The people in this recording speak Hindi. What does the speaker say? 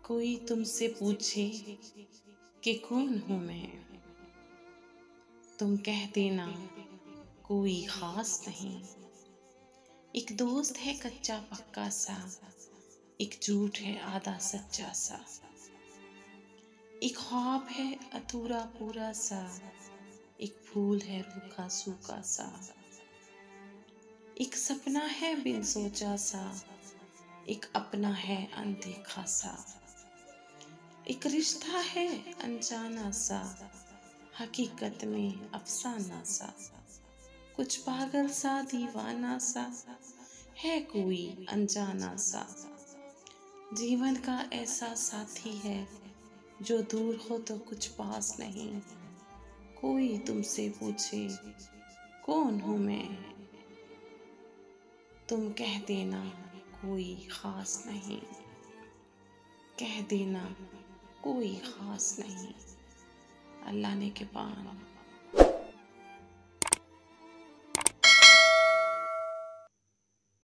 कोई तुमसे पूछे कि कौन हूँ मैं, तुम कह देना कोई खास नहीं। एक दोस्त है कच्चा पक्का सा, एक झूठ है आधा सच्चा सा, एक ख्वाब है अधूरा पूरा सा, एक फूल है रूखा सूखा सा, एक सपना है बिन सोचा सा, एक अपना है अनदेखा सा, एक रिश्ता है अनजाना सा, हकीकत में अफसाना सा, कुछ पागल सा दीवाना सा, है कोई अनजाना सा। जीवन का ऐसा साथी है जो दूर हो तो कुछ पास नहीं। कोई तुमसे पूछे कौन हूँ मैं, तुम कह देना कोई खास नहीं, कह देना कोई खास नहीं। अल्लाह ने के पान।